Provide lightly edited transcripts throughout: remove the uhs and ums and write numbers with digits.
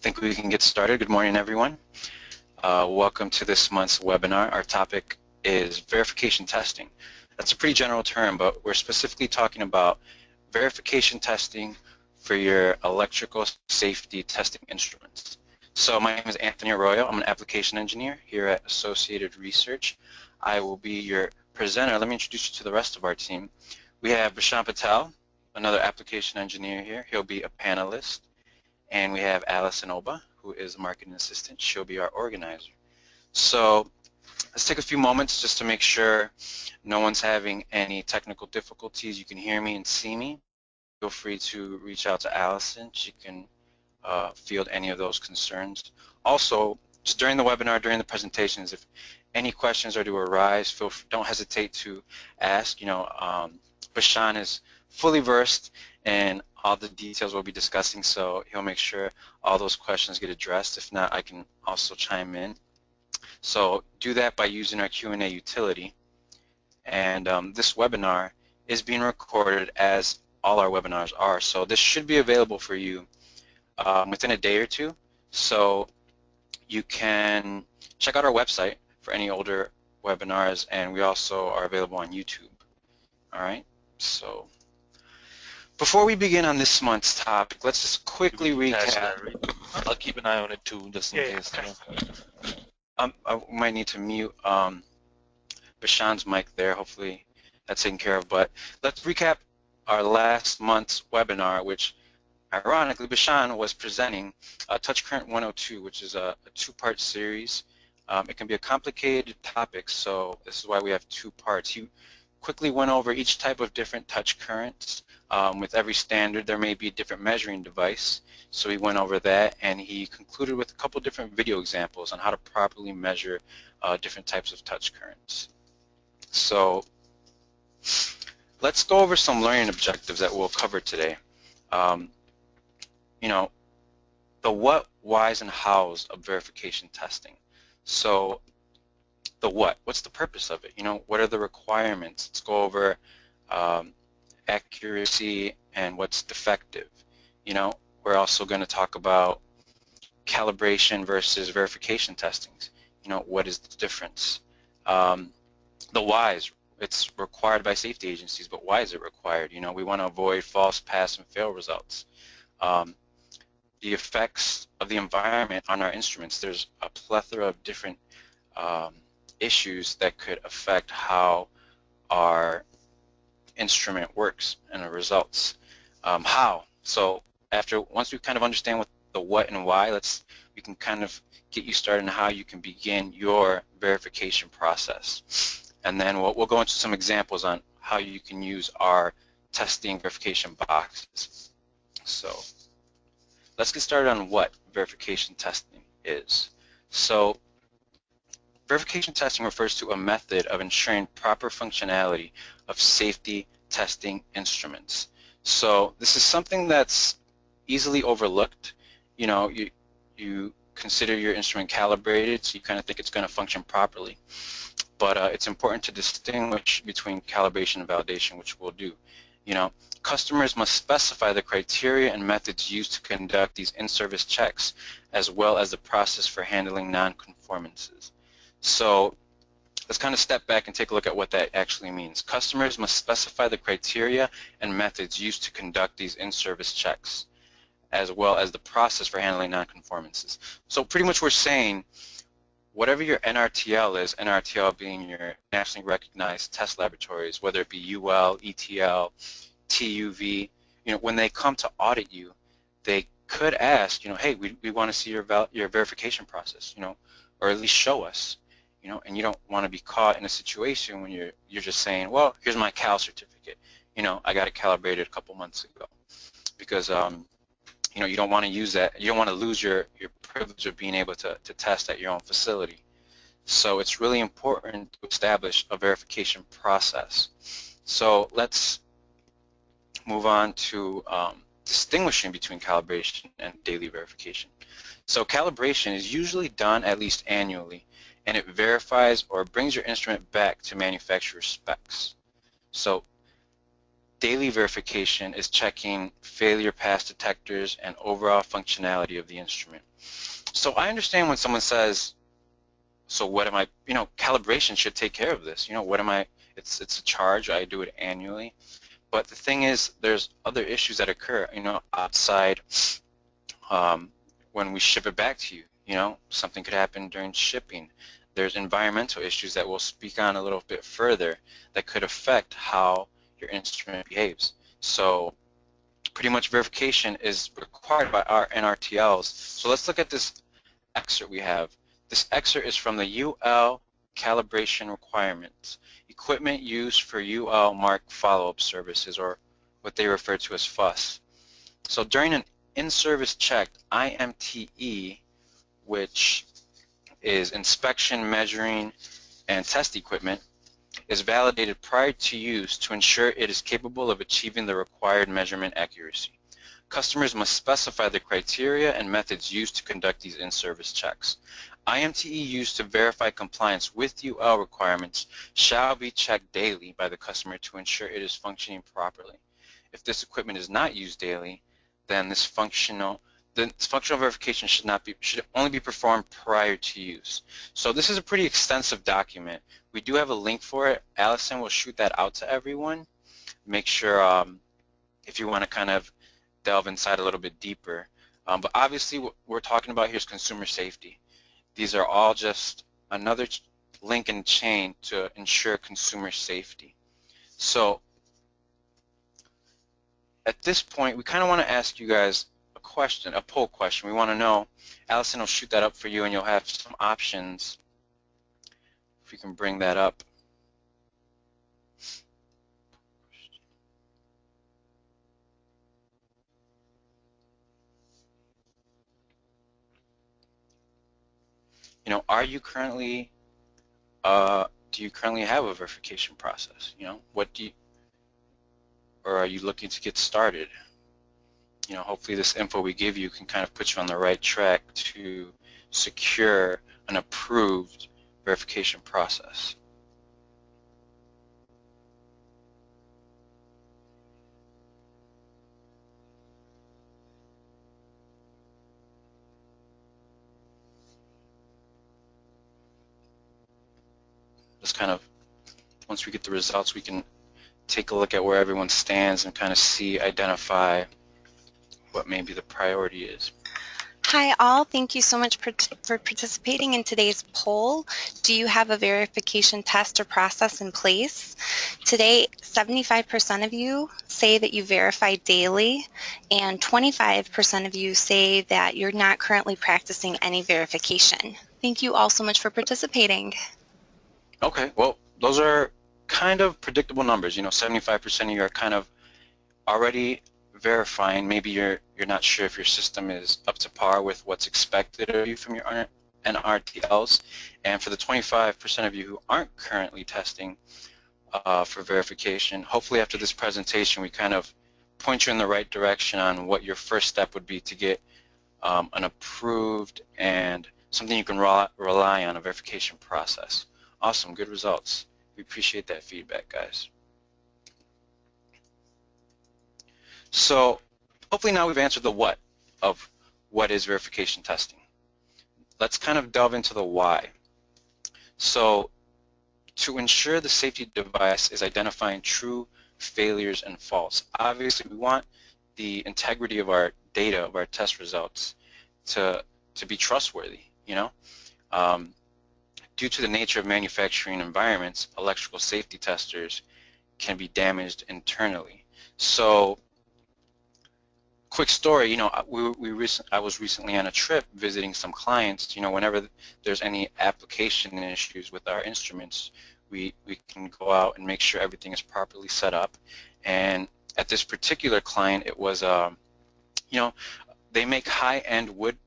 think we can get started. Good morning, everyone. Welcome to this month's webinar. Our topic is verification testing. That's a pretty general term, but we're specifically talking about verification testing for your electrical safety testing instruments. So my name is Anthony Arroyo. I'm an application engineer here at Associated Research. I will be your presenter. Let me introduce you to the rest of our team. We have Bashan Patel, another application engineer here. He'll be a panelist. And we have Allison Oba, who is a marketing assistant. She'll be our organizer. So let's take a few moments just to make sure no one's having any technical difficulties. You can hear me and see me. Feel free to reach out to Allison. She can field any of those concerns. Also, just during the webinar, during the presentations, if any questions are to arise, don't hesitate to ask. Bashan is fully versed in all the details we'll be discussing, so he'll make sure all those questions get addressed. If not, I can also chime in. So do that by using our Q&A utility. And this webinar is being recorded, as all our webinars are, so this should be available for you within a day or two. So you can check out our website for any older webinars, and we also are available on YouTube. All right, so before we begin on this month's topic, let's just quickly recap. I'll keep an eye on it too, just in case. I might need to mute Bashan's mic there. Hopefully that's taken care of. But let's recap our last month's webinar, which ironically Bashan was presenting Touch Current 102, which is a two-part series. It can be a complicated topic, so this is why we have two parts. He quickly went over each type of different touch currents. With every standard, there may be a different measuring device, so he went over that, and he concluded with a couple different video examples on how to properly measure different types of touch currents. So let's go over some learning objectives that we'll cover today. The what, whys, and hows of verification testing. So the what, what's the purpose of it? What are the requirements? Let's go over accuracy and what's defective. We're also going to talk about calibration versus verification testings. What is the difference? The whys, it's required by safety agencies, but why is it required? We want to avoid false pass and fail results. The effects of the environment on our instruments. There's a plethora of different issues that could affect how our instrument works and the results. How? So once we kind of understand what the what and why, we can kind of get you started on how you can begin your verification process. And then we'll go into some examples on how you can use our testing verification boxes. So let's get started on what verification testing is. So verification testing refers to a method of ensuring proper functionality of safety testing instruments. So this is something that's easily overlooked. You consider your instrument calibrated, so you kind of think it's going to function properly. But it's important to distinguish between calibration and validation, which we'll do. Customers must specify the criteria and methods used to conduct these in-service checks, as well as the process for handling non-conformances. So let's kind of step back and take a look at what that actually means. Customers must specify the criteria and methods used to conduct these in-service checks, as well as the process for handling non-conformances. So pretty much we're saying whatever your NRTL is, NRTL being your nationally recognized test laboratories, whether it be UL, ETL, TUV, when they come to audit you, they could ask, hey, we want to see your verification process, or at least show us, and you don't want to be caught in a situation when you're just saying, well, here's my cal certificate, I got it calibrated a couple months ago, because you don't want to use that, you don't want to lose your privilege of being able to test at your own facility. So it's really important to establish a verification process. So let's move on to distinguishing between calibration and daily verification. So calibration is usually done at least annually, and it verifies or brings your instrument back to manufacturer specs. So Daily verification is checking failure path detectors and overall functionality of the instrument. So I understand when someone says, so what am I, calibration should take care of this. What am I, it's a charge, I do it annually. But the thing is, there's other issues that occur, outside when we ship it back to you. Something could happen during shipping. There's environmental issues that we'll speak on a little bit further that could affect how your instrument behaves. So pretty much verification is required by our NRTLs. So let's look at this excerpt we have. This excerpt is from the UL calibration requirements, equipment used for UL mark follow-up services, or what they refer to as FUS. So during an in-service check, IMTE, which is inspection, measuring, and test equipment, is validated prior to use to ensure it is capable of achieving the required measurement accuracy. Customers must specify the criteria and methods used to conduct these in-service checks. IMTE used to verify compliance with UL requirements shall be checked daily by the customer to ensure it is functioning properly. If this equipment is not used daily, then this functional verification should only be performed prior to use. So this is a pretty extensive document. We do have a link for it. Allison will shoot that out to everyone. Make sure if you want to kind of delve inside a little bit deeper. But obviously what we're talking about here is consumer safety. These are all just another link in chain to ensure consumer safety. So at this point, we kind of want to ask you guys a question, a poll question. We want to know, Allison will shoot that up for you and you'll have some options. If we can bring that up. Are you currently, do you currently have a verification process? Or are you looking to get started? Hopefully this info we give you can kind of put you on the right track to secure an approved verification process. Just kind of, once we get the results, we can take a look at where everyone stands and kind of identify what maybe the priority is. Hi all, thank you so much for participating in today's poll. Do you have a verification test or process in place? Today, 75% of you say that you verify daily, and 25% of you say that you're not currently practicing any verification. Thank you all so much for participating. Okay, well, those are kind of predictable numbers. 75% of you are kind of already verifying. Maybe you're not sure if your system is up to par with what's expected of you from your NRTLs. And for the 25% of you who aren't currently testing for verification, hopefully after this presentation we kind of point you in the right direction on what your first step would be to get an approved and something you can rely on, a verification process. Awesome, good results. We appreciate that feedback, guys. So hopefully now we've answered the what of what is verification testing. Let's kind of delve into the why. So to ensure the safety device is identifying true failures and faults, obviously we want the integrity of our data, of our test results to be trustworthy, Due to the nature of manufacturing environments, electrical safety testers can be damaged internally. So quick story, I was recently on a trip visiting some clients. Whenever there's any application issues with our instruments, we can go out and make sure everything is properly set up. And at this particular client, it was, they make high-end wood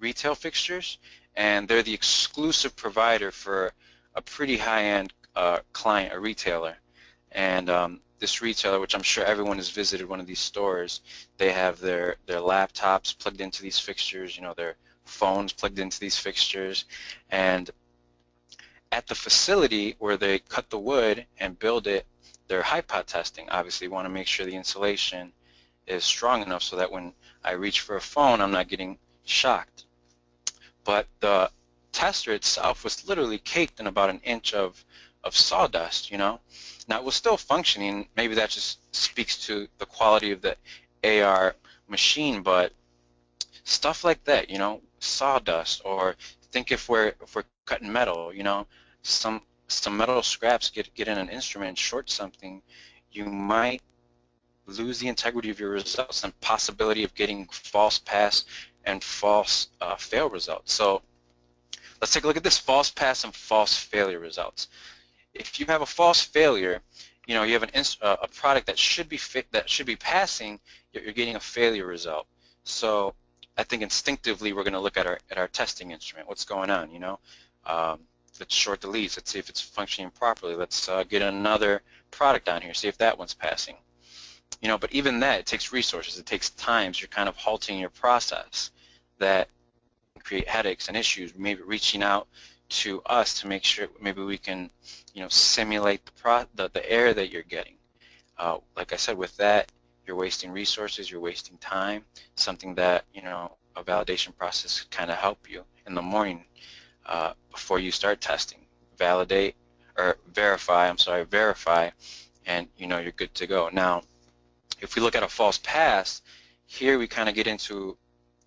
retail fixtures, and they're the exclusive provider for a pretty high-end client, a retailer. And this retailer, which I'm sure everyone has visited one of these stores, they have their laptops plugged into these fixtures, their phones plugged into these fixtures. And at the facility where they cut the wood and build it, their high pot testing, obviously want to make sure the insulation is strong enough so that when I reach for a phone, I'm not getting shocked. But the tester itself was literally caked in about an inch of sawdust, you know. Now it was still functioning. Maybe that just speaks to the quality of the AR machine, but stuff like that, you know, sawdust, or think if we're cutting metal, you know, some metal scraps get in an instrument and short something, you might lose the integrity of your results and possibility of getting false pass and false fail results. So let's take a look at this: false pass and false failure results. If you have a false failure, you know, you have a product that should be passing, yet you're getting a failure result. So I think instinctively we're going to look at our testing instrument. What's going on, you know? Let's short the leads. Let's see if it's functioning properly. Let's get another product on here, see if that one's passing. You know, but even that, it takes resources. It takes time. So you're kind of halting your process. That can create headaches and issues. Maybe reaching out to us to make sure maybe we can, you know, simulate the error that you're getting. Like I said, with that, you're wasting resources, you're wasting time, something that, you know, a validation process can kind of help you in the morning before you start testing. Verify, and, you know, you're good to go. Now, if we look at a false pass, here we kind of get into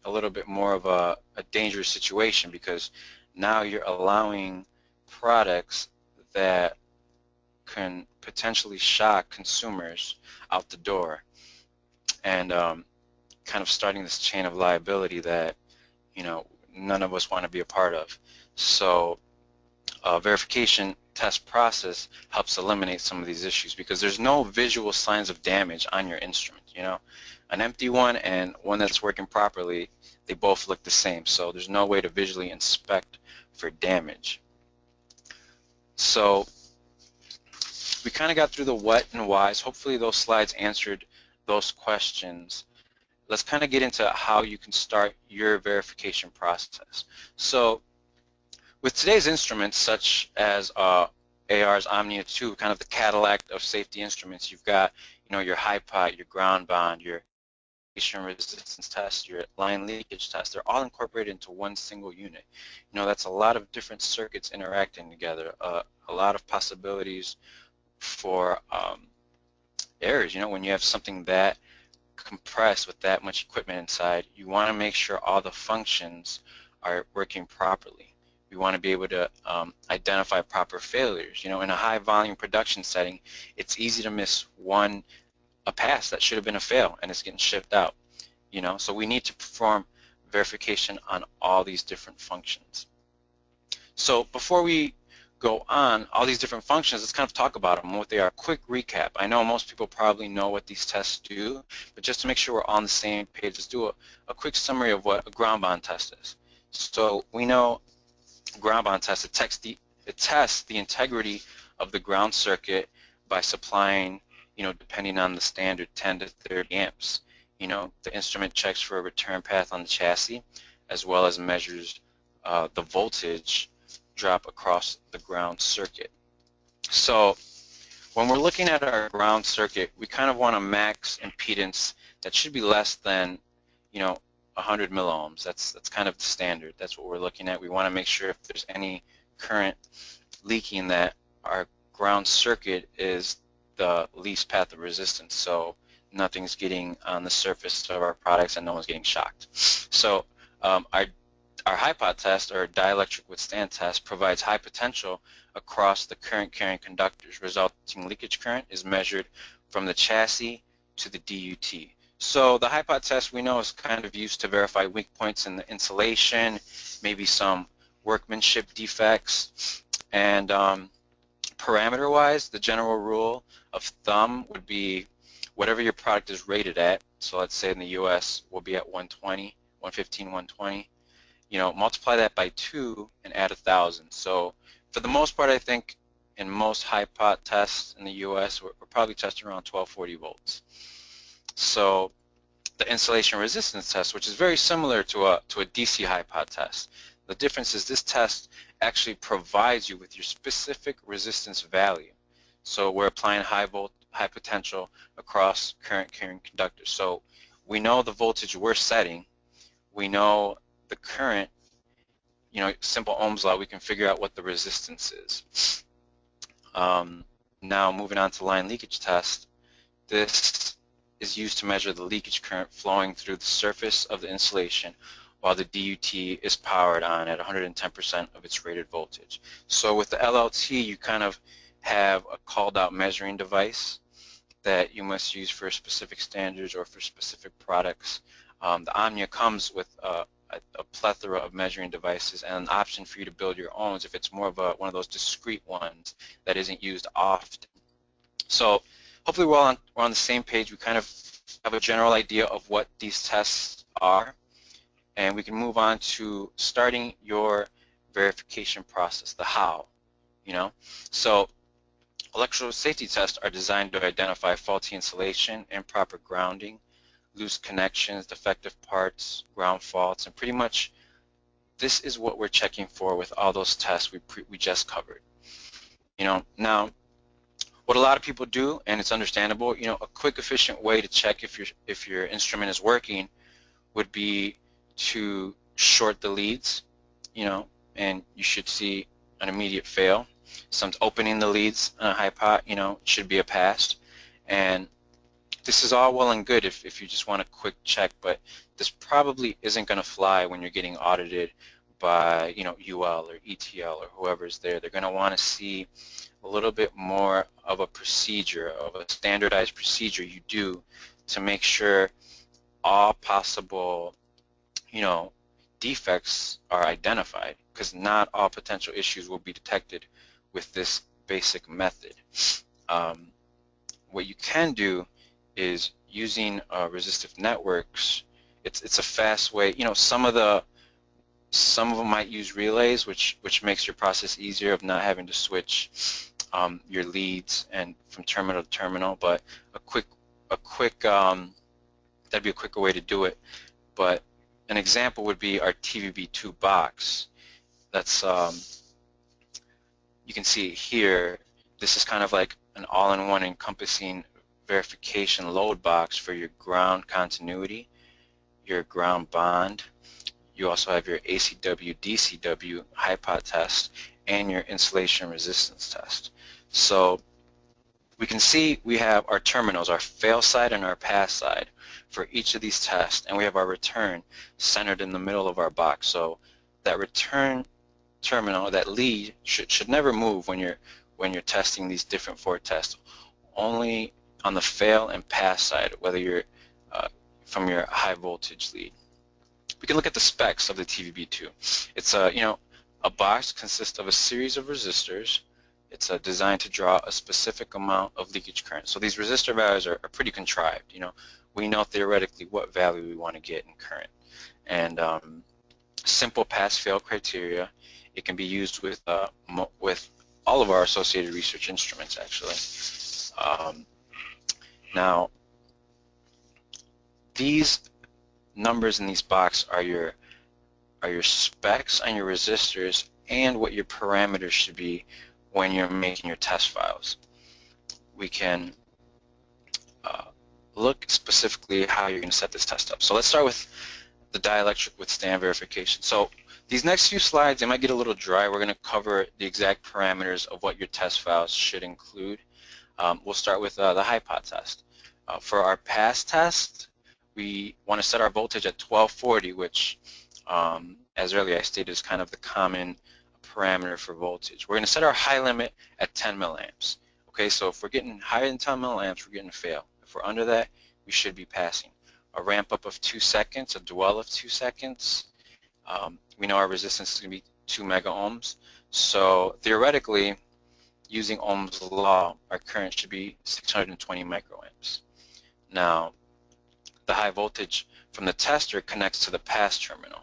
a little bit more of a dangerous situation, because now you're allowing products that can potentially shock consumers out the door, and kind of starting this chain of liability that, you know, none of us want to be a part of. So verification test process helps eliminate some of these issues, because there's no visual signs of damage on your instrument. You know, an empty one and one that's working properly, they both look the same, so there's no way to visually inspect for damage. So we kind of got through the what and whys. Hopefully those slides answered those questions. Let's kind of get into how you can start your verification process. So with today's instruments, such as AR's Omnia 2, kind of the Cadillac of safety instruments, you've got, you know, your high pot, your ground bond, your resistance test, your line leakage test. They're all incorporated into one single unit. You know, that's a lot of different circuits interacting together, a lot of possibilities for errors. You know, when you have something that compressed with that much equipment inside, you want to make sure all the functions are working properly. We want to be able to identify proper failures. You know, in a high volume production setting, it's easy to miss a pass that should have been a fail, and it's getting shipped out. You know, so we need to perform verification on all these different functions. So before we go on all these different functions, let's kind of talk about them, what they are. Quick recap. I know most people probably know what these tests do, but just to make sure we're on the same page, let's do a quick summary of what a ground bond test is. So we know ground bond test, it tests the integrity of the ground circuit by supplying, you know, depending on the standard, 10 to 30 amps. You know, the instrument checks for a return path on the chassis, as well as measures the voltage drop across the ground circuit. So when we're looking at our ground circuit, we kind of want a max impedance that should be less than, you know, 100 milliohms. That's kind of the standard. That's what we're looking at. We want to make sure if there's any current leaking that our ground circuit is the least path of resistance, so nothing's getting on the surface of our products and no one's getting shocked. So our high pot test, or dielectric withstand test, provides high potential across the current carrying conductors. Resulting leakage current is measured from the chassis to the DUT. So the high pot test, we know, is kind of used to verify weak points in the insulation, maybe some workmanship defects, and parameter-wise, the general rule of thumb would be whatever your product is rated at. So let's say in the US we'll be at 120, 115, 120. You know, multiply that by 2 and add 1,000. So for the most part, I think in most high pot tests in the US, we're probably testing around 1240 volts. So the insulation resistance test, which is very similar to a DC high pot test. The difference is this test actually provides you with your specific resistance value. So we're applying high potential across current carrying conductors. So we know the voltage we're setting, we know the current, simple Ohm's law, we can figure out what the resistance is. Now moving on to line leakage test, this is used to measure the leakage current flowing through the surface of the insulation while the DUT is powered on at 110% of its rated voltage. So with the LLT, you kind of have a called out measuring device that you must use for specific standards or for specific products. The Omnia comes with a plethora of measuring devices and an option for you to build your own if it's more of one of those discrete ones that isn't used often. So hopefully we're on the same page. We kind of have a general idea of what these tests are, and we can move on to starting your verification process, the how, So electrical safety tests are designed to identify faulty insulation, improper grounding, loose connections, defective parts, ground faults, and pretty much this is what we're checking for with all those tests we just covered. Now what a lot of people do, and it's understandable, a quick, efficient way to check if your instrument is working would be to short the leads, and you should see an immediate fail. Some opening the leads on a high pot, should be a pass. And this is all well and good if you just want a quick check, but this probably isn't going to fly when you're getting audited by, UL or ETL or whoever's there. They're going to want to see a little bit more of a procedure, of a standardized procedure you do to make sure all possible, defects are identified, because not all potential issues will be detected with this basic method. What you can do is using resistive networks. It's a fast way. Some of them might use relays, which makes your process easier of not having to switch your leads and from terminal to terminal. But that'd be a quicker way to do it. But an example would be our TVB2 box. That's you can see it here. This is kind of like an all-in-one encompassing verification load box for your ground continuity, your ground bond. You also have your ACW, DCW high pot test, and your insulation resistance test. So we can see we have our terminals, our fail side and our pass side for each of these tests, and we have our return centered in the middle of our box. So that return terminal, that lead, should never move when you're testing these different 4 tests. Only on the fail and pass side, whether you're from your high voltage lead. We can look at the specs of the TVB2. It's a box consists of a series of resistors. It's designed to draw a specific amount of leakage current. So these resistor values are pretty contrived. We know theoretically what value we want to get in current. And simple pass-fail criteria. It can be used with all of our associated research instruments, actually. Now, these numbers in these boxes are your specs on your resistors and what your parameters should be when you're making your test files. We can look specifically how you're going to set this test up. So let's start with the dielectric withstand verification. So these next few slides, they might get a little dry. We're going to cover the exact parameters of what your test files should include. We'll start with the high pot test. For our pass test, we want to set our voltage at 1240, which, as earlier I stated, is kind of the common parameter for voltage. We're going to set our high limit at 10 milliamps. Okay, so if we're getting higher than 10 milliamps, we're getting a fail. If we're under that, we should be passing. A ramp up of 2 seconds, a dwell of 2 seconds. We know our resistance is going to be 2 mega ohms. So theoretically, using Ohm's law, our current should be 620 microamps. Now, the high voltage from the tester connects to the pass terminal,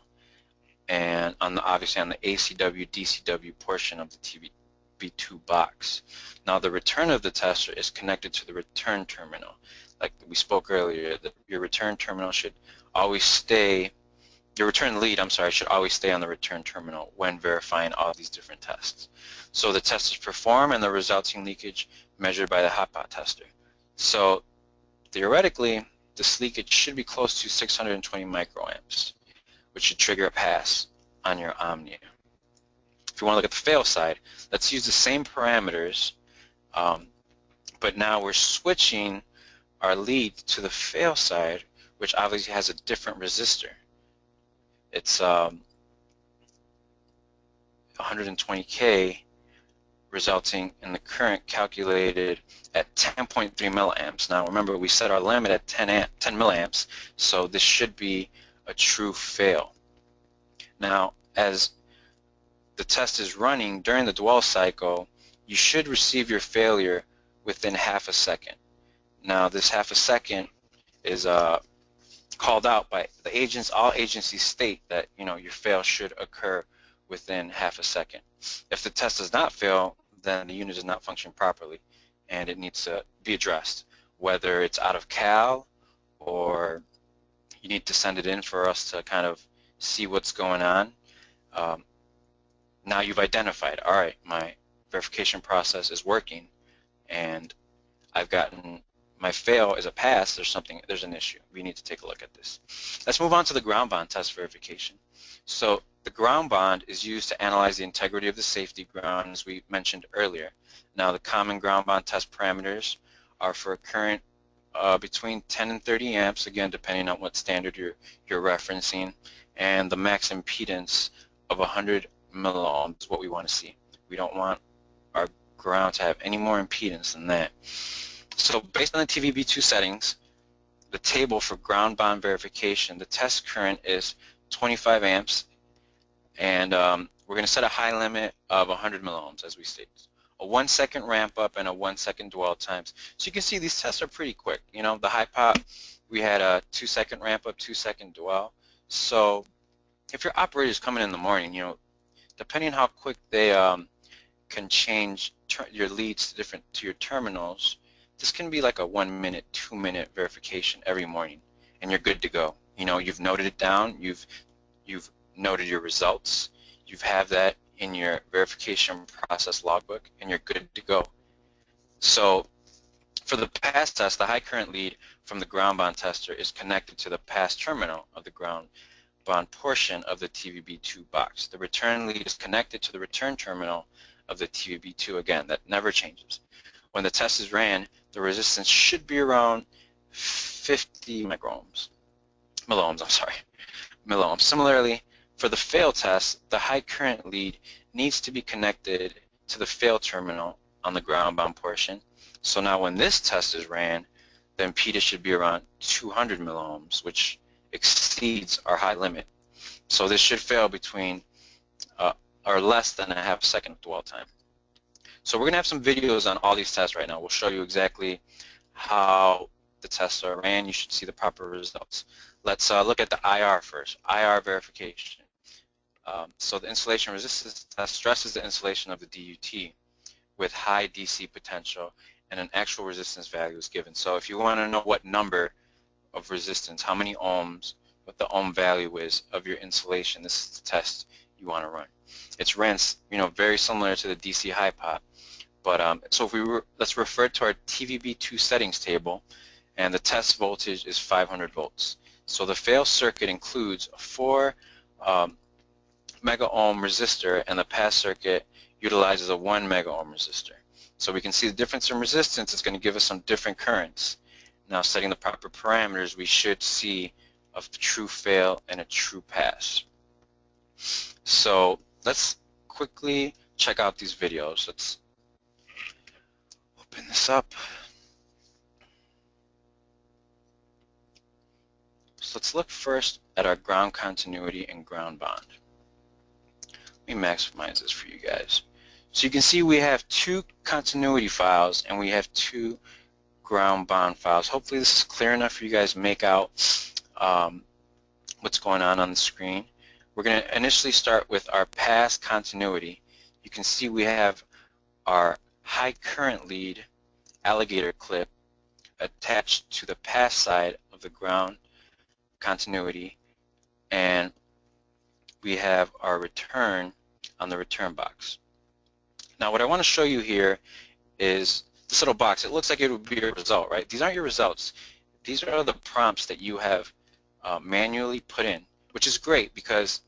and obviously on the ACW, DCW portion of the TVB2 box. Now the return of the tester is connected to the return terminal. Like we spoke earlier, your return terminal should always stay your return lead, I'm sorry, should always stay on the return terminal when verifying all these different tests. So the test is performed and the resulting leakage measured by the hotspot tester. So theoretically, this leakage should be close to 620 microamps, which should trigger a pass on your Omnia. If you want to look at the fail side, let's use the same parameters, but now we're switching our lead to the fail side, which obviously has a different resistor. It's 120K, resulting in the current calculated at 10.3 milliamps. Now remember, we set our limit at 10 milliamps, so this should be a true fail. Now, as the test is running during the dwell cycle, you should receive your failure within half a second. Now, this half a second is called out by the agents. All agencies state that your fail should occur within half a second. If the test does not fail, then the unit does not function properly, and it needs to be addressed, whether it's out of cal or you need to send it in for us to kind of see what's going on. Now you've identified, all right, my verification process is working, and I've gotten my fail is a pass. There's an issue. We need to take a look at this. Let's move on to the ground bond test verification. So the ground bond is used to analyze the integrity of the safety ground, as we mentioned earlier. Now, the common ground bond test parameters are for a current between 10 and 30 amps, again, depending on what standard you're referencing, and the max impedance of 100 milliohms is what we want to see. We don't want our ground to have any more impedance than that. So based on the TVB2 settings, the table for ground bond verification, the test current is 25 amps, and we're going to set a high limit of 100 milliohms, as we stated. A 1 second ramp up and a 1 second dwell times. So you can see these tests are pretty quick. The high pop, we had a 2 second ramp up, 2 second dwell. So if your operator is coming in the morning, depending on how quick they can change your leads to your terminals, this can be like a 1 minute, 2 minute verification every morning, and you're good to go. You've noted it down, you've noted your results, you have that in your verification process logbook, and you're good to go. So for the pass test, the high current lead from the ground bond tester is connected to the pass terminal of the ground bond portion of the TVB2 box. The return lead is connected to the return terminal of the TVB2. Again, that never changes. When the test is ran, the resistance should be around 50 milliohms. Similarly, for the fail test, the high current lead needs to be connected to the fail terminal on the ground bond portion. So now when this test is ran, the impedance should be around 200 milliohms, which exceeds our high limit. So this should fail between or less than a half second dwell time. So we're going to have some videos on all these tests right now. We'll show you exactly how the tests are ran. You should see the proper results. Let's look at the IR first, IR verification. So the insulation resistance test stresses the insulation of the DUT with high DC potential, and an actual resistance value is given. So if you want to know what number of resistance, how many ohms, what the ohm value is of your insulation, this is the test you want to run. It's ran, very similar to the DC high pot. But so if let's refer to our TVB2 settings table, and the test voltage is 500 volts. So the fail circuit includes a 4 mega ohm resistor, and the pass circuit utilizes a 1 mega ohm resistor. So we can see the difference in resistance is going to give us some different currents. Now, setting the proper parameters, we should see a true fail and a true pass. So let's quickly check out these videos. Let's open this up. So let's look first at our ground continuity and ground bond. Let me maximize this for you guys. So you can see we have 2 continuity files and we have 2 ground bond files. Hopefully this is clear enough for you guys to make out what's going on the screen. We're going to initially start with our pass continuity. You can see we have our high current lead alligator clip attached to the pass side of the ground continuity, and we have our return on the return box. Now what I want to show you here is this little box. It looks like it would be a result, right? These aren't your results. These are the prompts that you have manually put in, which is great because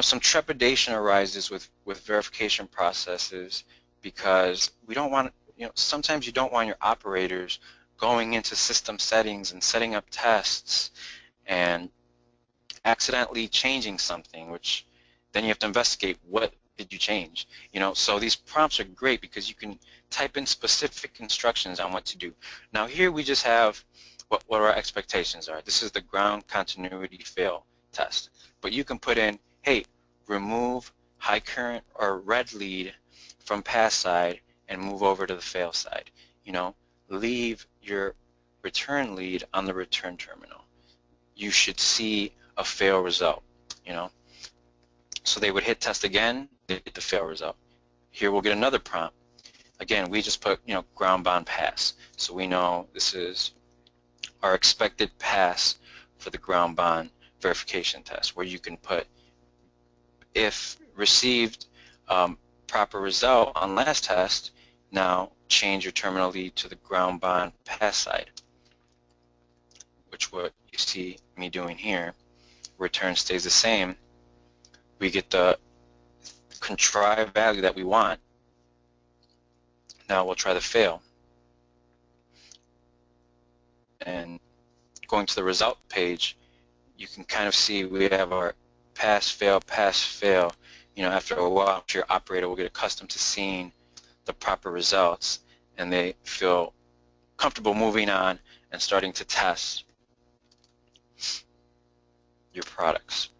some trepidation arises with verification processes because we don't want, sometimes you don't want your operators going into system settings and setting up tests and accidentally changing something, which then you have to investigate what did you change. So these prompts are great because you can type in specific instructions on what to do. Now here we just have what our expectations are. This is the ground continuity fail test. But you can put in, hey, remove high current or red lead from pass side and move over to the fail side. Leave your return lead on the return terminal. You should see a fail result. So they would hit test again, they get the fail result. Here we'll get another prompt. Again, we just put ground bound pass, so we know this is our expected pass for the ground bound verification test, where you can put if received proper result on last test, now change your terminal lead to the ground bound pass side, which what you see me doing here. Return stays the same. We get the contrived value that we want. Now we'll try the fail. And going to the result page, you can kind of see we have our pass, fail, pass, fail. After a while, your operator will get accustomed to seeing the proper results, and they feel comfortable moving on and starting to test your products.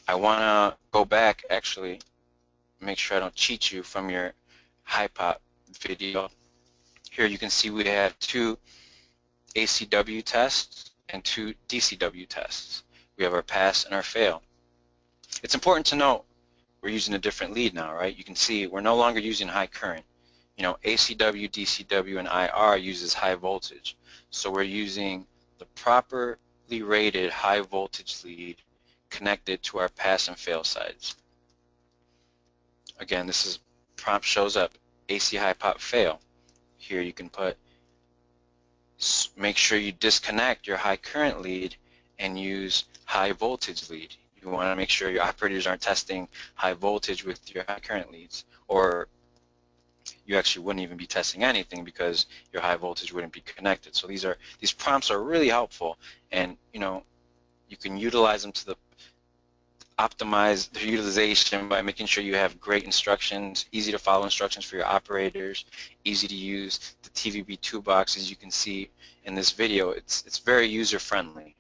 I want to go back, actually, make sure I don't cheat you from your HiPop video. Here you can see we have 2 ACW tests and 2 DCW tests. We have our pass and our fail. It's important to note we're using a different lead now, right? You can see we're no longer using high current. ACW, DCW, and IR uses high voltage. So we're using the properly rated high voltage lead connected to our pass and fail sides. Again, this is prompt shows up, AC high pop fail. Here you can put, make sure you disconnect your high current lead and use high voltage lead. You want to make sure your operators aren't testing high voltage with your high current leads, or you actually wouldn't even be testing anything because your high voltage wouldn't be connected. So these prompts are really helpful, and you can utilize them to optimize their utilization by making sure you have great instructions, easy to follow instructions for your operators, easy to use. The TVB2 box, as you can see in this video, it's very user friendly.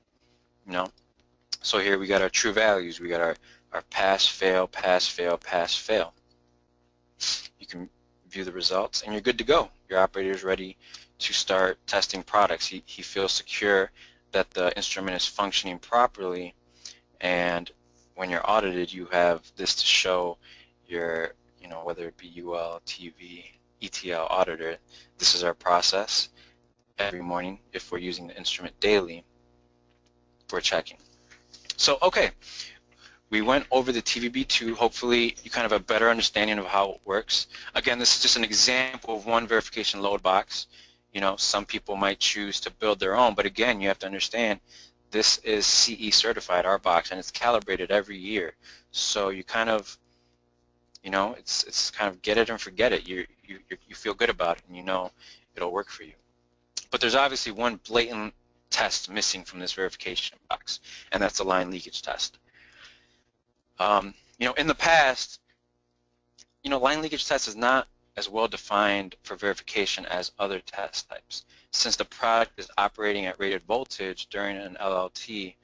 So here we got our true values. We got our pass, fail, pass, fail, pass, fail. You can view the results and you're good to go. Your operator is ready to start testing products. He feels secure that the instrument is functioning properly, and when you're audited, you have this to show your, whether it be UL, TV, ETL auditor. This is our process every morning. If we're using the instrument daily, we're checking. So, okay, we went over the TVB2. Hopefully, you kind of have a better understanding of how it works. Again, this is just an example of one verification load box. Some people might choose to build their own, but again, you have to understand this is CE certified, our box, and it's calibrated every year. So you kind of, it's kind of get it and forget it. You feel good about it, and it'll work for you. But there's obviously one blatant test missing from this verification box, and that's the line leakage test. In the past, line leakage test is not as well defined for verification as other test types. Since the product is operating at rated voltage during an LLT,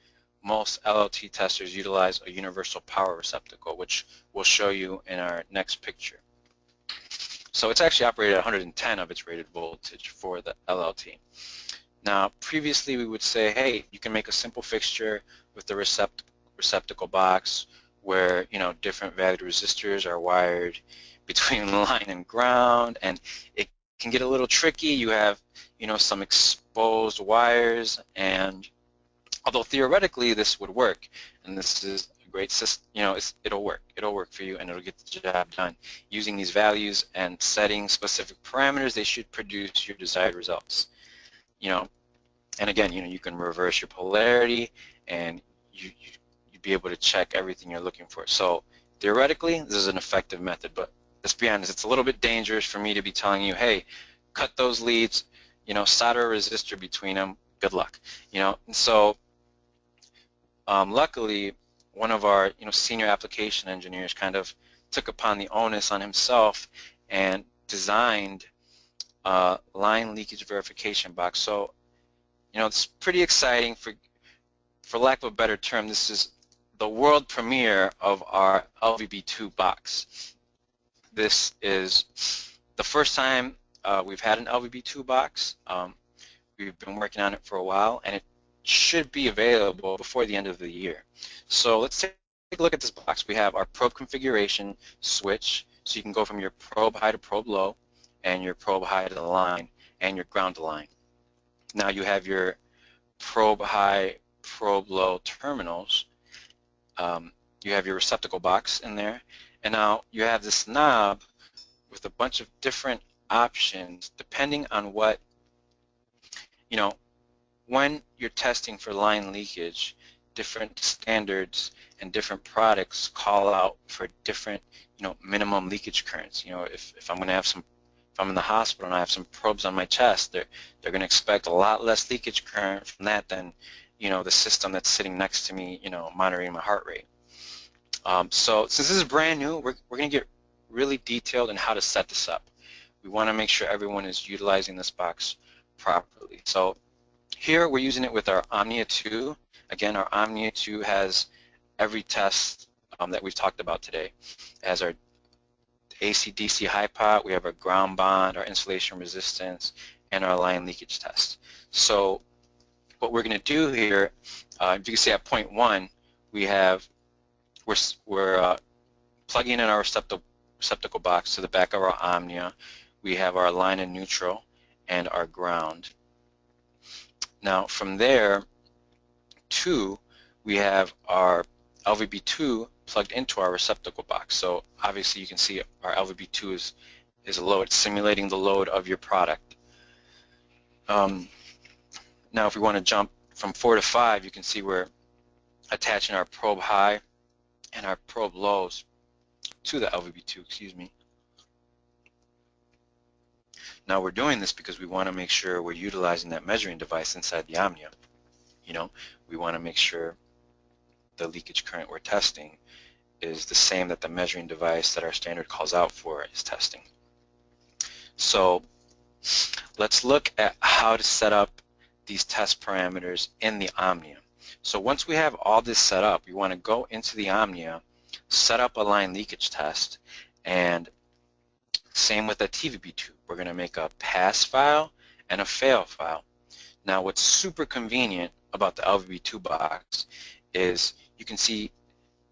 most LLT testers utilize a universal power receptacle, which we'll show you in our next picture. So it's actually operated at 110 of its rated voltage for the LLT. Now, previously we would say, hey, you can make a simple fixture with the receptacle box where, different valued resistors are wired between line and ground, and it can get a little tricky. You have, some exposed wires, and Although theoretically this would work, and this is a great system, it'll work. It'll work for you, and it'll get the job done. Using these values and setting specific parameters, they should produce your desired results. And again, you can reverse your polarity, and you'd be able to check everything you're looking for. So theoretically, this is an effective method, but let's be honest, it's a little bit dangerous for me to be telling you, hey, cut those leads, solder a resistor between them, good luck. And so luckily, one of our senior application engineers kind of took upon the onus on himself and designed a line leakage verification box. So it's pretty exciting. For lack of a better term, this is the world premiere of our LVB2 box. This is the first time we've had an LVB2 box. We've been working on it for a while, and it should be available before the end of the year. So let's take a look at this box. We have our probe configuration switch, so you can go from your probe high to probe low, and your probe high to the line, and your ground to line. Now you have your probe high, probe low terminals. You have your receptacle box in there, and now you have this knob with a bunch of different options depending on what, when you're testing for line leakage, different standards and different products call out for different, minimum leakage currents. If I'm going to have some, if I'm in the hospital and I have some probes on my chest, they're going to expect a lot less leakage current from that than, the system that's sitting next to me, monitoring my heart rate. So since this is brand new, we're going to get really detailed in how to set this up. We want to make sure everyone is utilizing this box properly. So here we're using it with our Omnia 2. Again, our Omnia 2 has every test that we've talked about today. It has our AC/DC high pot, we have our ground bond, our insulation resistance, and our line leakage test. So what we're going to do here, if you can see at point 1, we're plugging in our receptacle box to the back of our Omnia. We have our line and neutral and our ground. Now from there, 2, we have our LVB2 plugged into our receptacle box. So obviously you can see our LVB2 is a load, simulating the load of your product. Now if we want to jump from 4 to 5, you can see we're attaching our probe high and our probe lows to the LVB2, excuse me. Now we're doing this because we want to make sure we're utilizing that measuring device inside the Omnia. We want to make sure the leakage current we're testing is the same that the measuring device that our standard calls out for is testing. So let's look at how to set up these test parameters in the Omnia. So once we have all this set up, we want to go into the Omnia, set up a line leakage test, and same with the TVB2. We're going to make a pass file and a fail file. Now what's super convenient about the LVB2 box is you can see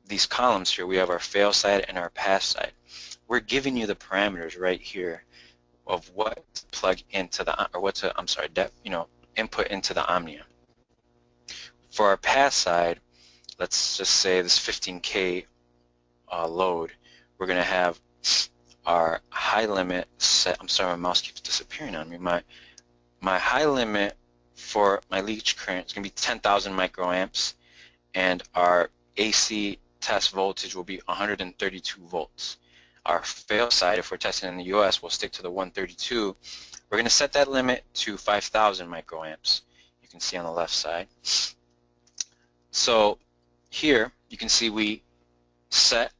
these columns here. We have our fail side and our pass side. We're giving you the parameters right here of what to plug into the, or what to, I'm sorry, input into the Omnia. For our pass side, let's just say this 15K load, we're going to have our high limit set. I'm sorry, my mouse keeps disappearing on me. My high limit for my leakage current is going to be 10,000 microamps, and our AC test voltage will be 132 volts. Our fail side, if we're testing in the US, we'll stick to the 132. We're going to set that limit to 5,000 microamps. You can see on the left side. So here you can see we set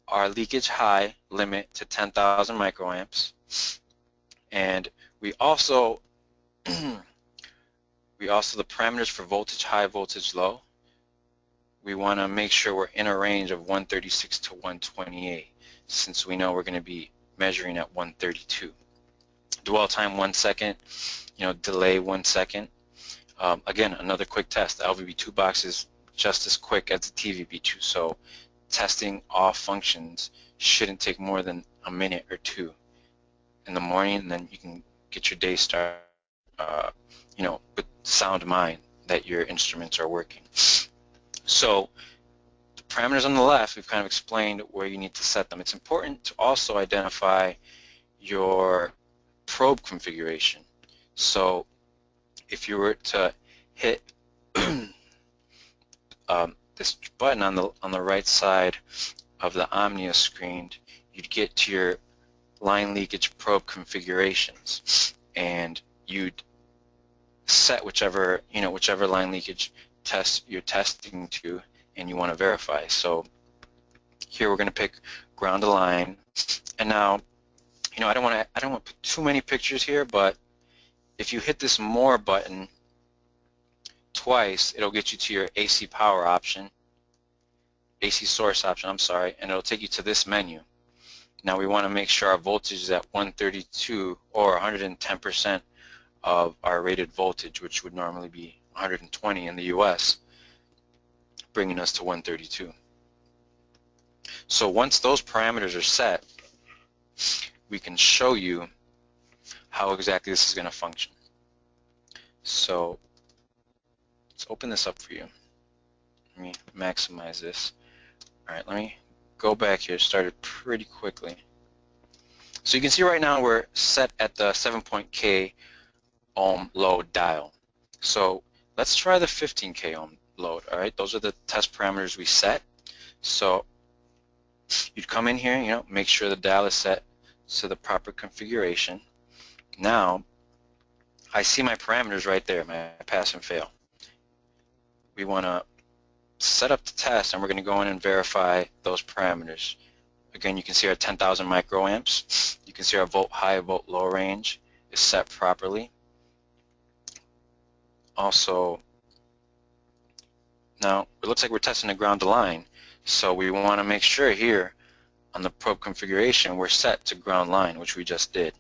our leakage high limit to 10,000 microamps, and we also the parameters for voltage high, voltage low, we want to make sure we're in a range of 136 to 128, since we know we're going to be measuring at 132. Dwell time 1 second, delay 1 second. Again, another quick test. The LVB2 box is just as quick as the TVB2, so testing all functions shouldn't take more than a minute or 2 in the morning, and then you can get your day started, with sound mind. that your instruments are working. So the parameters on the left, we've kind of explained where you need to set them. It's important to also identify your probe configuration. So if you were to hit this button on the right side of the Omnia screen, you'd get to your line leakage probe configurations, and you'd set whichever line leakage test you're testing to and you want to verify. So here we're going to pick ground align, and now I don't want to put too many pictures here, but if you hit this more button twice, it'll get you to your AC power option, AC source option, I'm sorry, and it'll take you to this menu. Now we want to make sure our voltage is at 132 or 110% of our rated voltage, which would normally be 120 in the US, bringing us to 132. So once those parameters are set, we can show you how exactly this is going to function. So let's open this up for you. Let me maximize this. All right, let me go back here. Started pretty quickly. So you can see right now we're set at the 7.K ohm load dial. So let's try the 15K ohm load. All right, those are the test parameters we set. So you'd come in here, make sure the dial is set to the proper configuration. Now I see my parameters right there, my pass and fail. We want to set up the test, and we're going to go in and verify those parameters. Again, you can see our 10,000 microamps. You can see our volt high, volt low range is set properly. Also, now it looks like we're testing the ground to line, so we want to make sure here on the probe configuration we're set to ground line, which we just did.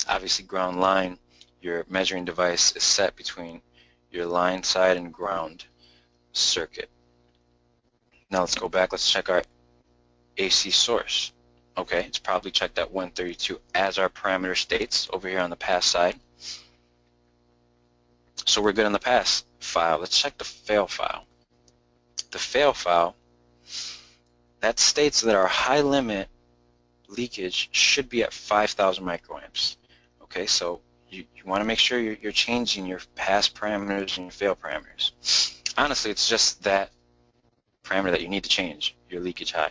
Obviously, ground line, your measuring device is set between your line side and ground circuit. Now let's go back. Let's check our AC source. Okay, it's probably checked at 132 as our parameter states over here on the pass side. So we're good on the pass file. Let's check the fail file. The fail file, that states that our high limit leakage should be at 5,000 microamps. Okay, so you want to make sure you're changing your pass parameters and your fail parameters. Honestly, it's just that parameter that you need to change, your leakage high.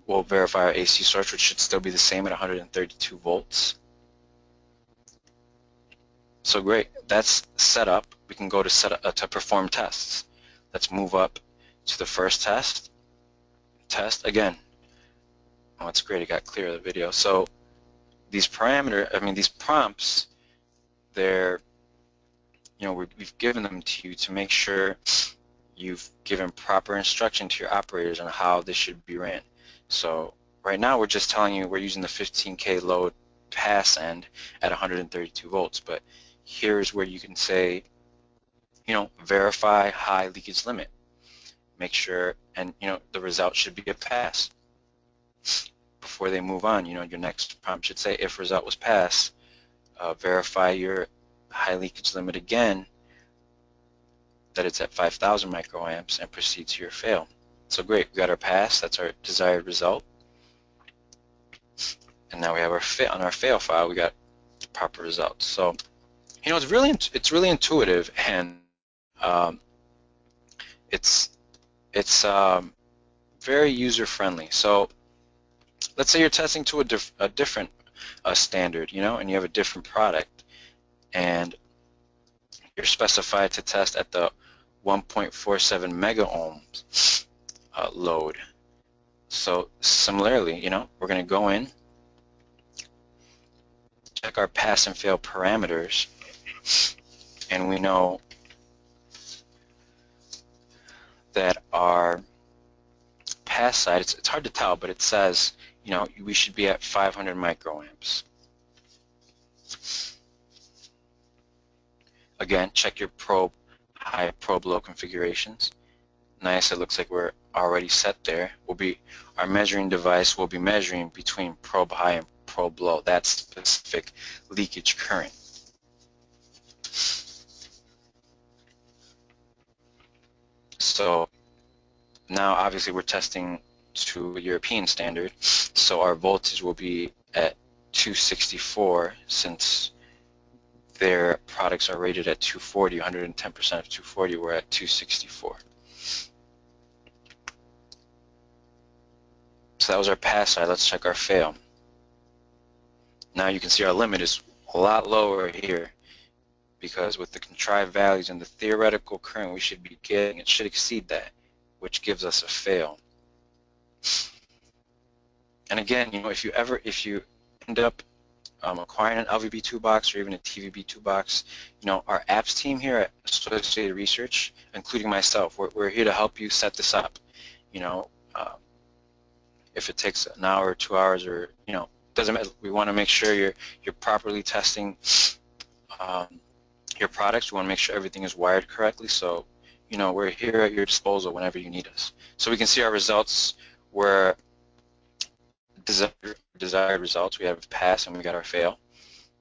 We'll verify our AC source, which should still be the same at 132 volts. So great, that's set up. We can go to perform tests. Let's move up to the first test. Test again. Oh, it's great, it got clear of the video. So these these prompts, they're, we've given them to you to make sure you've given proper instruction to your operators on how this should be ran. So right now we're just telling you we're using the 15K load pass end at 132 volts, but here's where you can say, verify high leakage limit. Make sure, and the result should be a pass. Before they move on, your next prompt should say, if result was pass, verify your high leakage limit again, that it's at 5,000 microamps, and proceed to your fail. So great, we got our pass, that's our desired result. And now we have our fail. On our fail file, we got the proper results. So, it's really intuitive, and it's very user friendly. So let's say you're testing to a different standard, and you have a different product, and you're specified to test at the 1.47 mega ohms load. So similarly, we're going to go in, check our pass and fail parameters, and we know that our pass side, it's hard to tell, but it says, we should be at 500 microamps. Again, check your probe high, probe low configurations. Nice, it looks like we're already set there. Our measuring device will be measuring between probe high and probe low, that specific leakage current. So now obviously we're testing to a European standard, so our voltage will be at 264 since their products are rated at 240, 110% of 240, we're at 264. So that was our pass side. Let's check our fail. Now you can see our limit is a lot lower here because with the contrived values and the theoretical current we should be getting, it should exceed that, which gives us a fail. And again, you know, if you end up acquiring an LVB2 box or even a TVB2 box, you know, our apps team here at Associated Research, including myself, we're here to help you set this up. You know, if it takes an hour or 2 hours, or you know, doesn't matter. We want to make sure you're properly testing your products. We want to make sure everything is wired correctly. So, you know, we're here at your disposal whenever you need us. So we can see our results were desired results. We have pass and we got our fail.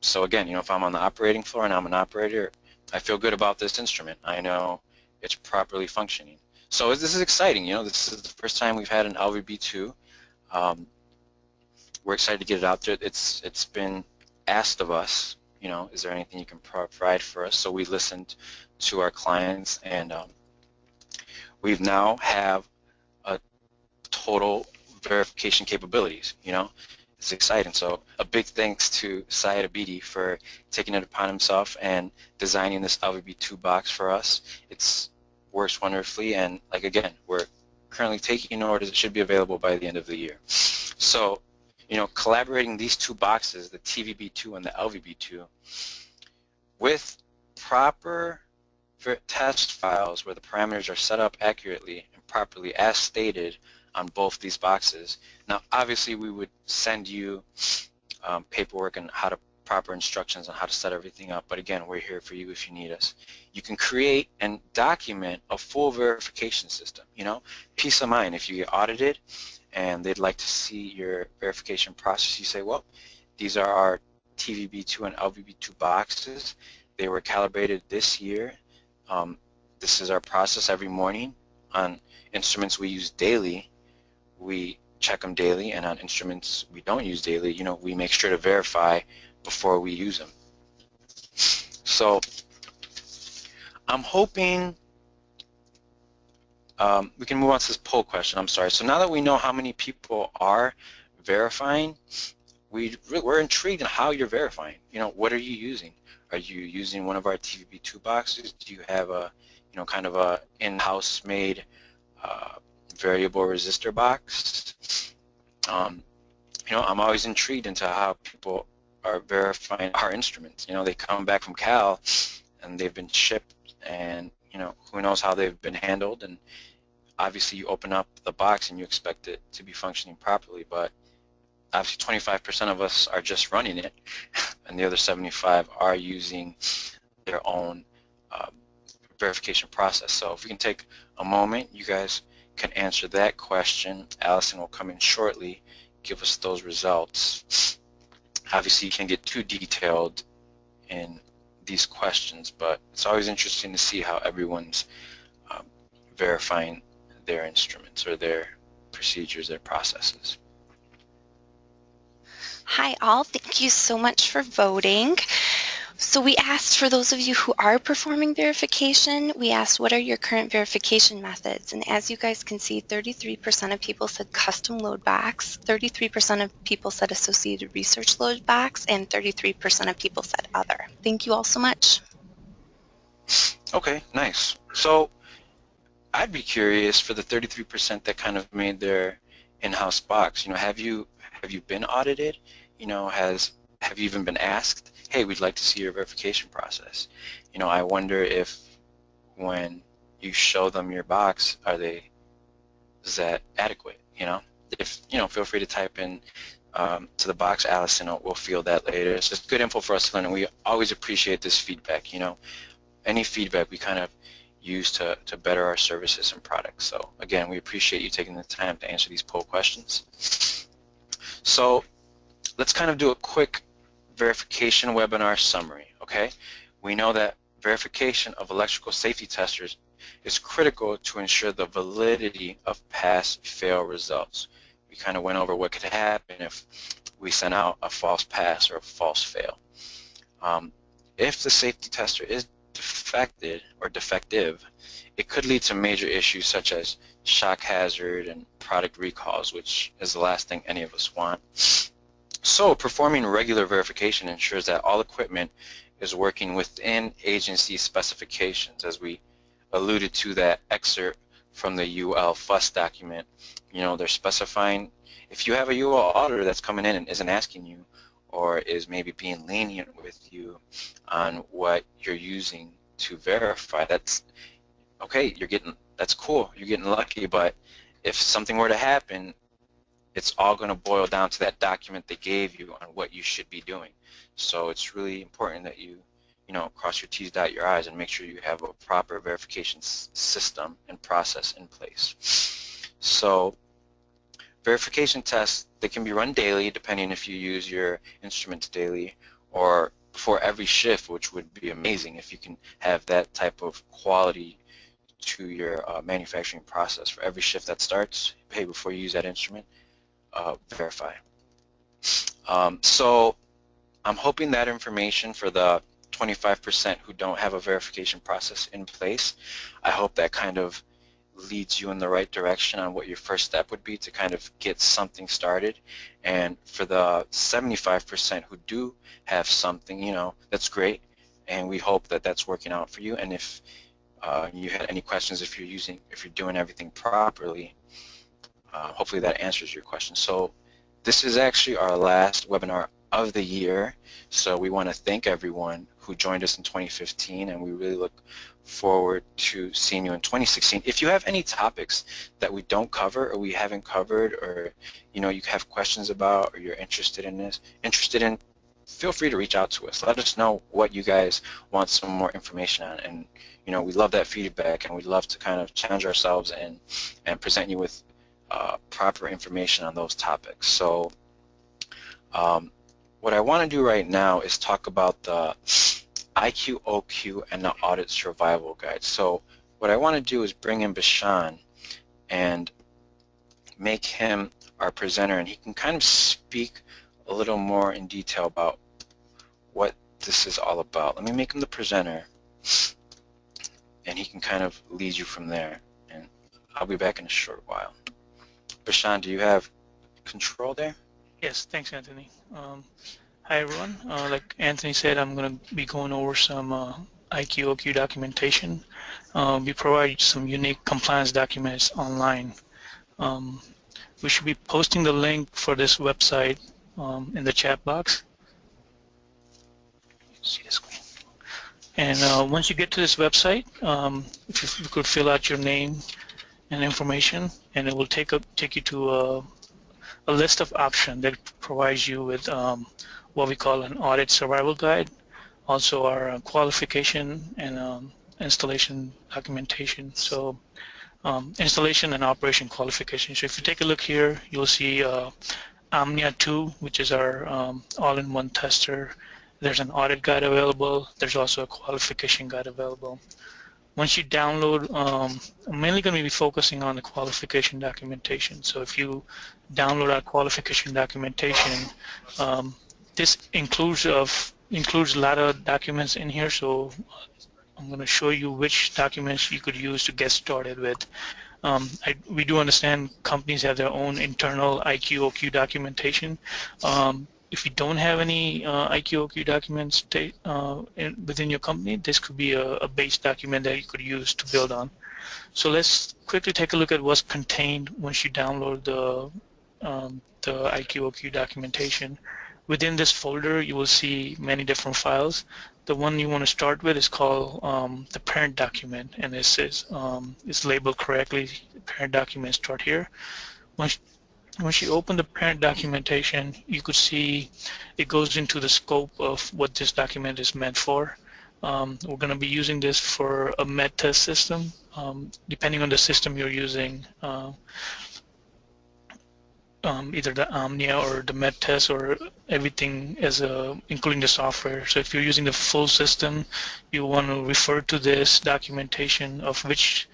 So again, you know, if I'm on the operating floor and I'm an operator, I feel good about this instrument. I know it's properly functioning. So this is exciting. You know, this is the first time we've had an LVB2. We're excited to get it out there. It's been asked of us, you know, is there anything you can provide for us? So we listened to our clients, and we've now have a total verification capabilities. You know, it's exciting. So a big thanks to Syed Abidi for taking it upon himself and designing this LVB2 box for us. It works wonderfully, and like again, we're currently taking orders. It should be available by the end of the year. So, you know, collaborating these two boxes, the TVB2 and the LVB2, with proper test files where the parameters are set up accurately and properly as stated on both these boxes. Now, obviously, we would send you paperwork and proper instructions on how to set everything up, but again, we're here for you if you need us. You can create and document a full verification system, you know, peace of mind. If you get audited and they'd like to see your verification process, you say, well, these are our TVB2 and LVB2 boxes. They were calibrated this year. This is our process every morning. On instruments we use daily, we check them daily, and on instruments we don't use daily, you know, we make sure to verify before we use them. So I'm hoping we can move on to this poll question. I'm sorry. So now that we know how many people are verifying, we're intrigued in how you're verifying. You know, what are you using? Are you using one of our TVB2 boxes? Do you have a, you know, kind of a in-house made variable resistor box? You know, I'm always intrigued into how people are verifying our instruments. You know, they come back from Cal and they've been shipped, and you know, who knows how they've been handled, and obviously you open up the box and you expect it to be functioning properly, but obviously 25% of us are just running it and the other 75 are using their own verification process. So if we can take a moment, you guys can answer that question. Allison will come in shortly, give us those results. Obviously you can't get too detailed in these questions, but it's always interesting to see how everyone's verifying their instruments or their procedures, their processes. Hi all, thank you so much for voting. So we asked, for those of you who are performing verification, we asked what are your current verification methods, and as you guys can see, 33% of people said custom load box, 33% of people said associated research load box, and 33% of people said other. Thank you all so much. Okay, nice. So I'd be curious, for the 33% that kind of made their in-house box, you know, have you been audited? You know, have you even been asked, hey, we'd like to see your verification process? You know, I wonder if when you show them your box, is that adequate? You know, if, you know, feel free to type in to the box, Allison, we'll field that later. It's just good info for us to learn, and we always appreciate this feedback. You know, any feedback we kind of use to better our services and products. So again, we appreciate you taking the time to answer these poll questions. So let's kind of do a quick verification webinar summary, okay? We know that verification of electrical safety testers is critical to ensure the validity of pass-fail results. We kind of went over what could happen if we sent out a false pass or a false fail. If the safety tester is defective, it could lead to major issues such as shock hazard and product recalls, which is the last thing any of us want. So performing regular verification ensures that all equipment is working within agency specifications. As we alluded to that excerpt from the UL FUS document, they're specifying if you have a UL auditor that's coming in and isn't asking you or is maybe being lenient with you on what you're using to verify, that's okay, that's cool, you're getting lucky, but if something were to happen, it's all going to boil down to that document they gave you on what you should be doing. So it's really important that you cross your T's, dot your I's, and make sure you have a proper verification system and process in place. So verification tests, they can be run daily depending if you use your instruments daily, or before every shift, which would be amazing if you can have that type of quality to your manufacturing process. For every shift that starts, hey, before you use that instrument, verify. So I'm hoping that information for the 25% who don't have a verification process in place, I hope that kind of leads you in the right direction on what your first step would be to kind of get something started. And for the 75% who do have something, that's great, and we hope that that's working out for you. And if you had any questions, if you're doing everything properly, hopefully that answers your question. So this is actually our last webinar of the year, so we want to thank everyone who joined us in 2015, and we really look forward to seeing you in 2016. If you have any topics that we don't cover or we haven't covered, or you have questions about, or you're interested in, feel free to reach out to us. Let us know what you guys want some more information on, and we love that feedback, and we'd love to kind of challenge ourselves and present you with proper information on those topics. So what I want to do right now is talk about the IQ, OQ, and the Audit Survival Guide. So what I want to do is bring in Bashan and make him our presenter, and he can kind of speak a little more in detail about what this is all about. Let me make him the presenter, and he can kind of lead you from there, and I'll be back in a short while. Bashan, do you have control there? Yes, thanks, Anthony. Hi, everyone. Like Anthony said, I'm going to be going over some IQ, OQ documentation. We provide some unique compliance documents online. We should be posting the link for this website in the chat box. See the screen. And once you get to this website, if you could fill out your name and information, and it will take you to a list of options that provides you with what we call an audit survival guide, also our qualification and installation documentation. So installation and operation qualification. So if you take a look here, you'll see Omnia 2, which is our all-in-one tester. There's an audit guide available. There's also a qualification guide available. Once you download, I'm mainly going to be focusing on the qualification documentation. So if you download our qualification documentation, this includes a lot of documents in here. So I'm going to show you which documents you could use to get started with. We do understand companies have their own internal IQ, OQ documentation. If you don't have any IQ, OQ documents within your company, this could be a base document that you could use to build on. So let's quickly take a look at what's contained once you download the IQ, OQ documentation. Within this folder, you will see many different files. The one you want to start with is called the parent document, and this is it's labeled correctly. The parent document start here. Once you open the parent documentation, you could see it goes into the scope of what this document is meant for. We're going to be using this for a med test system. Depending on the system you're using, either the Omnia or the med test or everything as including the software. So if you're using the full system, you want to refer to this documentation of which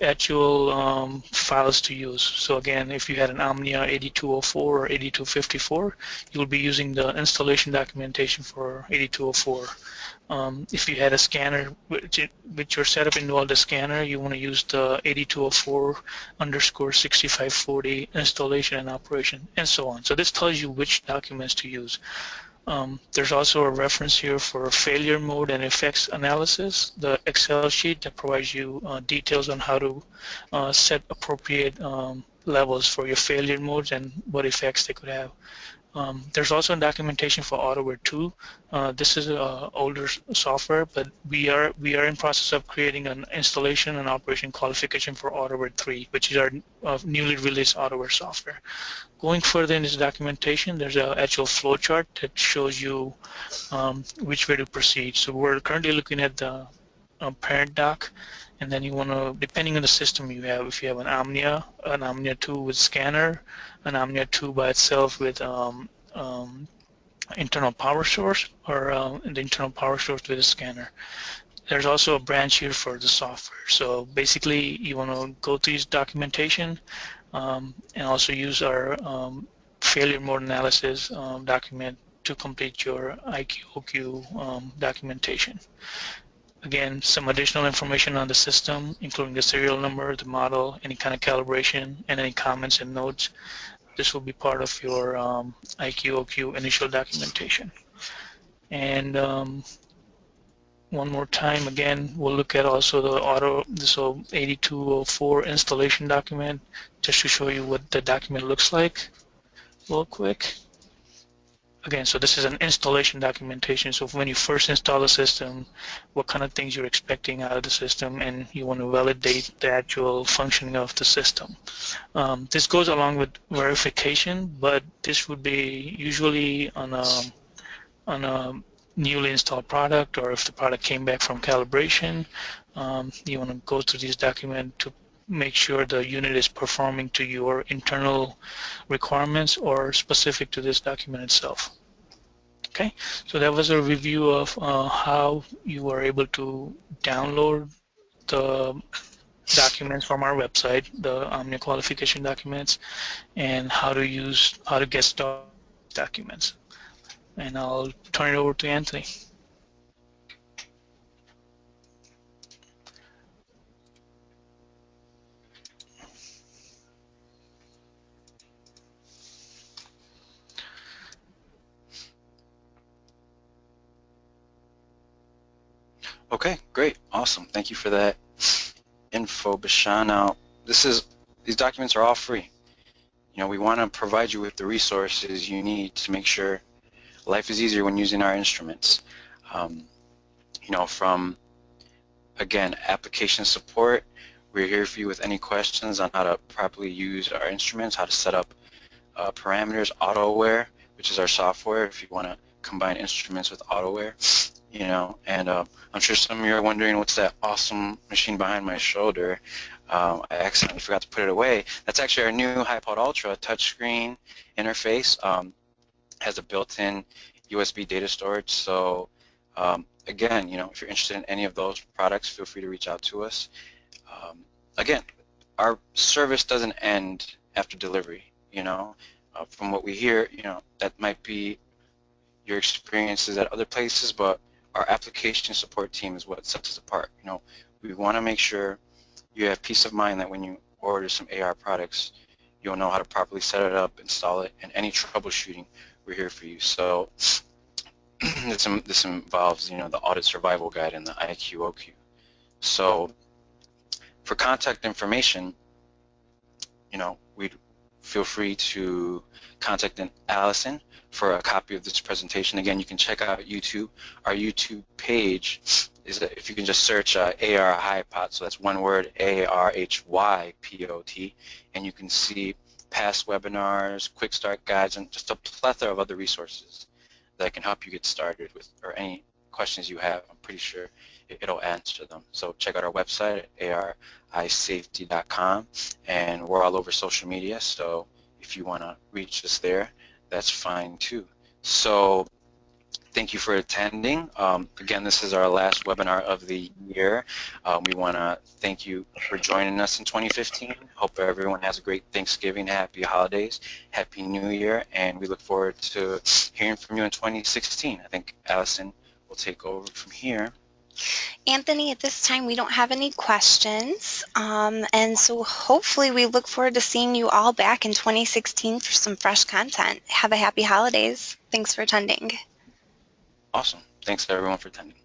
actual files to use. So again, if you had an Omnia 8204 or 8254, you'll be using the installation documentation for 8204. If you had a scanner, which your setup involved a scanner, you want to use the 8204_6540 installation and operation, and so on. So this tells you which documents to use. There's also a reference here for failure mode and effects analysis, the Excel sheet that provides you details on how to set appropriate levels for your failure modes and what effects they could have. There's also documentation for AutoWare 2. This is older software, but we are in process of creating an installation and operation qualification for AutoWare 3, which is our newly released AutoWare software. Going further in this documentation, there's an actual flow chart that shows you which way to proceed. So we're currently looking at the parent doc, and then you want to, depending on the system you have, if you have an Omnia 2 with scanner, an Omnia 2 by itself with internal power source, or the internal power source with a scanner. There's also a branch here for the software. So basically, you want to go through this documentation and also use our failure mode analysis document to complete your IQ/OQ documentation. Again, some additional information on the system, including the serial number, the model, any kind of calibration, and any comments and notes. This will be part of your IQ/OQ initial documentation. And one more time, again, we'll look at also the 8204 installation document, just to show you what the document looks like real quick. Again, so this is an installation documentation. So when you first install the system, what kind of things you're expecting out of the system, and you want to validate the actual functioning of the system. This goes along with verification, but this would be usually on a newly installed product, or if the product came back from calibration. You want to go through this document to make sure the unit is performing to your internal requirements or specific to this document itself. Okay, so that was a review of how you are able to download the documents from our website, the Omnia qualification documents, and how to get started with documents. And I'll turn it over to Anthony. Okay, great, awesome. Thank you for that info, Bashan. Now, these documents are all free. You know, we want to provide you with the resources you need to make sure life is easier when using our instruments. You know, from, again, application support, we're here for you with any questions on how to properly use our instruments, how to set up parameters, AutoWare, which is our software, if you want to combine instruments with AutoWare. You know, and I'm sure some of you are wondering, what's that awesome machine behind my shoulder? I accidentally forgot to put it away. That's actually our new HiPod Ultra touchscreen interface. Has a built-in USB data storage. So again, you know, if you're interested in any of those products, feel free to reach out to us. Again, our service doesn't end after delivery. You know, from what we hear, you know, that might be your experiences at other places, but our application support team is what sets us apart. You know, we want to make sure you have peace of mind that when you order some AR products, you'll know how to properly set it up, install it, and any troubleshooting, we're here for you. So this involves, you know, the Audit Survival Guide and the IQ/OQ. So for contact information, you know, we'd feel free to contact Allison for a copy of this presentation. Again, you can check out YouTube. Our YouTube page is, if you can just search AR HiPod, so that's one word, ARHYPOT, and you can see past webinars, quick start guides, and just a plethora of other resources that can help you get started with, or any questions you have. I'm pretty sure it'll answer them. So check out our website at arisafety.com, and we're all over social media, so if you want to reach us there, that's fine too. So thank you for attending. Again, this is our last webinar of the year. We want to thank you for joining us in 2015. Hope everyone has a great Thanksgiving, happy holidays, happy New Year, and we look forward to hearing from you in 2016. I think Allison will take over from here. Anthony, at this time we don't have any questions, and so hopefully we look forward to seeing you all back in 2016 for some fresh content. Have a happy holidays. Thanks for attending. Awesome. Thanks everyone for attending.